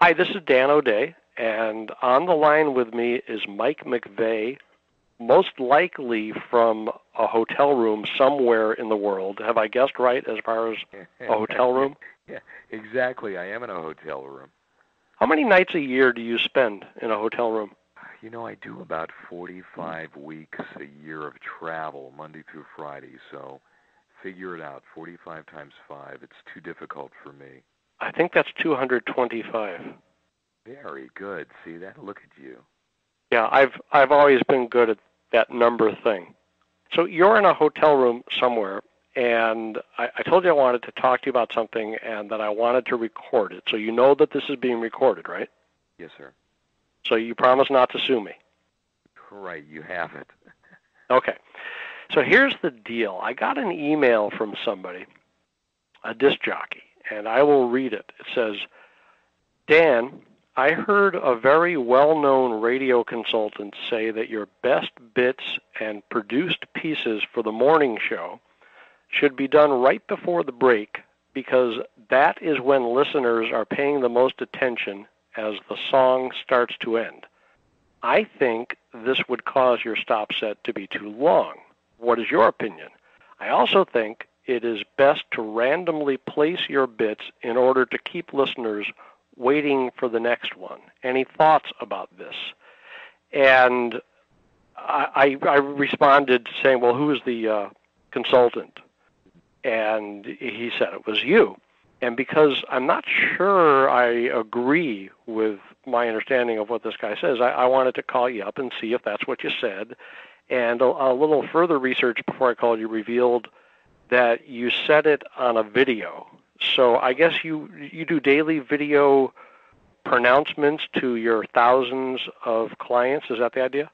Hi, this is Dan O'Day, and on the line with me is Mike McVeigh, most likely from a hotel room somewhere in the world. Have I guessed right as far as a hotel room? Yeah, exactly. I am in a hotel room. How many nights a year do you spend in a hotel room? You know, I do about 45 weeks a year of travel, Monday through Friday, so figure it out. 45 times 5. It's too difficult for me. I think that's 225. Very good. See that? Look at you. Yeah, I've always been good at that number thing. So you're in a hotel room somewhere, and I told you I wanted to talk to you about something and that I wanted to record it. So you know that this is being recorded, right? Yes, sir. So you promise not to sue me? Right, you have it. Okay. So here's the deal. I got an email from somebody, a disc jockey, and I will read it. It says, Dan, I heard a very well-known radio consultant say that your best bits and produced pieces for the morning show should be done right before the break because that is when listeners are paying the most attention as the song starts to end. I think this would cause your stop set to be too long. What is your opinion? I also think it is best to randomly place your bits in order to keep listeners waiting for the next one. Any thoughts about this? And I responded saying, well, who is the consultant? And he said it was you. And because I'm not sure I agree with my understanding of what this guy says, I wanted to call you up and see if that's what you said. And a little further research before I called you revealed that you said it on a video. So I guess you do daily video pronouncements to your thousands of clients. Is that the idea?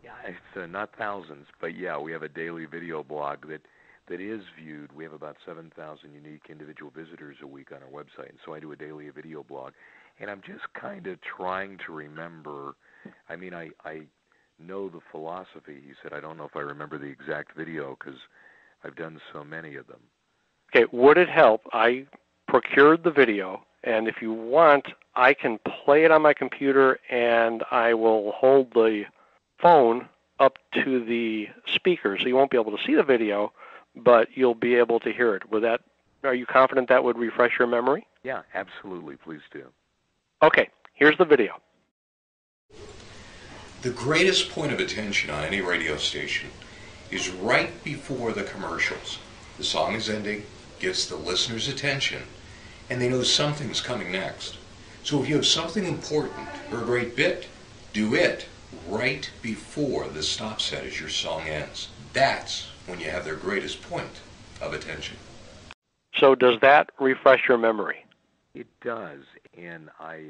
Yeah, it's not thousands, but yeah, we have a daily video blog that is viewed. We have about 7,000 unique individual visitors a week on our website, and so I do a daily video blog. And I'm just kind of trying to remember. I mean, I know the philosophy. He said, I don't know if I remember the exact video because I've done so many of them. Okay, would it help? I procured the video, and if you want, I can play it on my computer, and I will hold the phone up to the speaker, so you won't be able to see the video, but you'll be able to hear it. Are you confident that would refresh your memory? Yeah, absolutely. Please do. Okay, here's the video. The greatest point of attention on any radio station is right before the commercials. The song is ending, gets the listener's attention, and they know something's coming next. So if you have something important or a great bit, do it right before the stop set as your song ends. That's when you have their greatest point of attention. So does that refresh your memory? It does, and I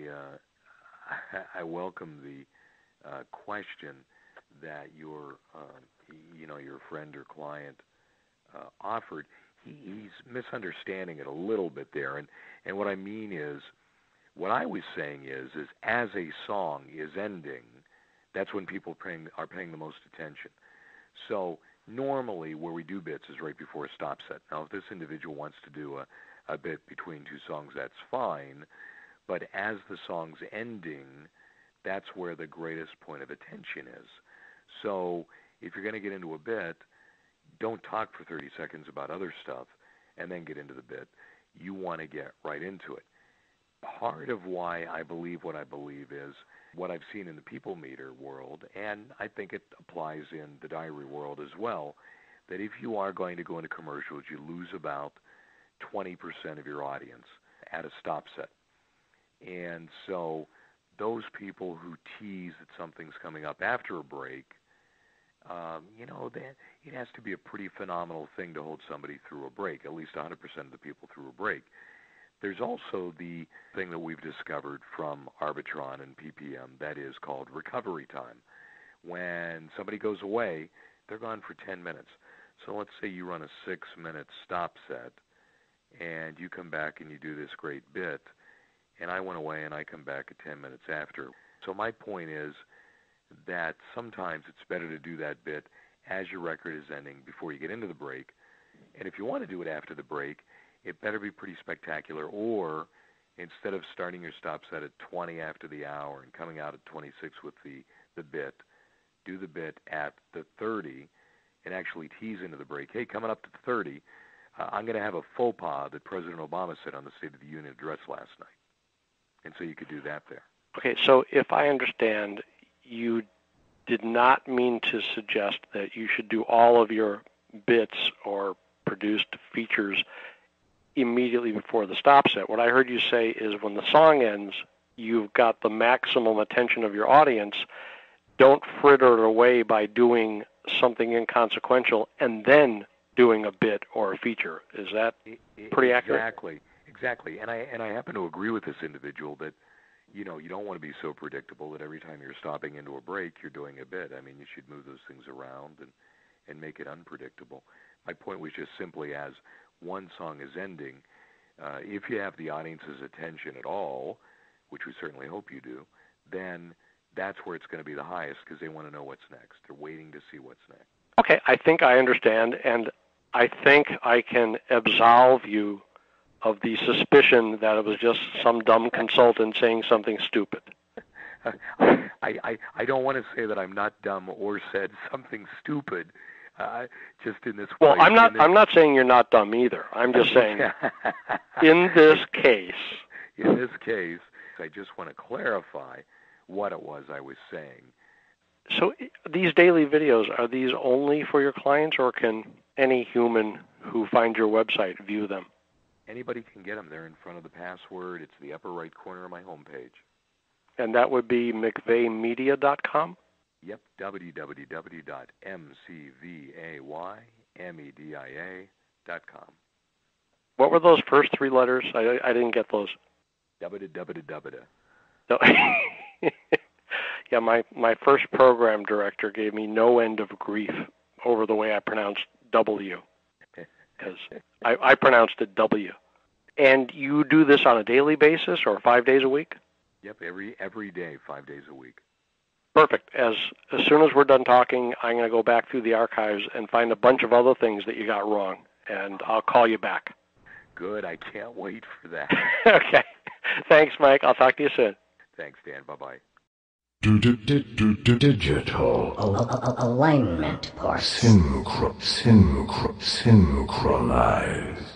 welcome the question that your friend or client offered. He's misunderstanding it a little bit there, and what I mean is, what I was saying is as a song is ending, that's when people are paying the most attention. So normally where we do bits is right before a stop set. Now, if this individual wants to do a bit between two songs, that's fine, but as the song's ending, that's where the greatest point of attention is. So if you're going to get into a bit, don't talk for 30 seconds about other stuff and then get into the bit. You want to get right into it. Part of why I believe what I believe is what I've seen in the people meter world, and I think it applies in the diary world as well, that if you are going to go into commercials, you lose about 20% of your audience at a stop set. And so those people who tease that something's coming up after a break, it has to be a pretty phenomenal thing to hold somebody through a break, at least 100% of the people through a break. There's also the thing that we've discovered from Arbitron and PPM that is called recovery time. When somebody goes away, they're gone for 10 minutes. So let's say you run a 6-minute stop set, and you come back and you do this great bit, and I went away and I come back at 10 minutes after. So my point is that sometimes it's better to do that bit as your record is ending before you get into the break. And if you want to do it after the break, it better be pretty spectacular, or instead of starting your stop set at 20 after the hour and coming out at 26 with the bit, do the bit at the 30 and actually tease into the break. Hey, coming up to 30, I'm going to have a faux pas that President Obama said on the State of the Union address last night. And so you could do that there. Okay, so if I understand, you did not mean to suggest that you should do all of your bits or produced features immediately before the stop set. What I heard you say is when the song ends, you've got the maximum attention of your audience. Don't fritter it away by doing something inconsequential and then doing a bit or a feature. Is that pretty accurate? Exactly. And I happen to agree with this individual that, you don't want to be so predictable that every time you're stopping into a break, you're doing a bit. I mean, you should move those things around and make it unpredictable. My point was just simply as one song is ending, if you have the audience's attention at all, which we certainly hope you do, then that's where it's going to be the highest because they want to know what's next. They're waiting to see what's next. Okay, I think I understand, and I think I can absolve you of the suspicion that it was just some dumb consultant saying something stupid. I don't want to say that I'm not dumb or said something stupid. Just in this. Well, I'm not saying you're not dumb either. I'm just saying, in this case. In this case, I just want to clarify what it was I was saying. So these daily videos, are these only for your clients, or can any human who finds your website view them? Anybody can get them. They're in front of the password. It's the upper right corner of my homepage. And that would be mcveighmedia.com? Yep, www.mcvaymedia.com. What were those first three letters? I didn't get those. Www. No. Yeah, my first program director gave me no end of grief over the way I pronounced W, because I pronounced it W. And you do this on a daily basis or 5 days a week? Yep, every day, 5 days a week. Perfect. As soon as we're done talking, I'm going to go back through the archives and find a bunch of other things that you got wrong, and I'll call you back. Good. I can't wait for that. Okay. Thanks, Mike. I'll talk to you soon. Thanks, Dan. Bye-bye. Digital alignment parts. Synchronize.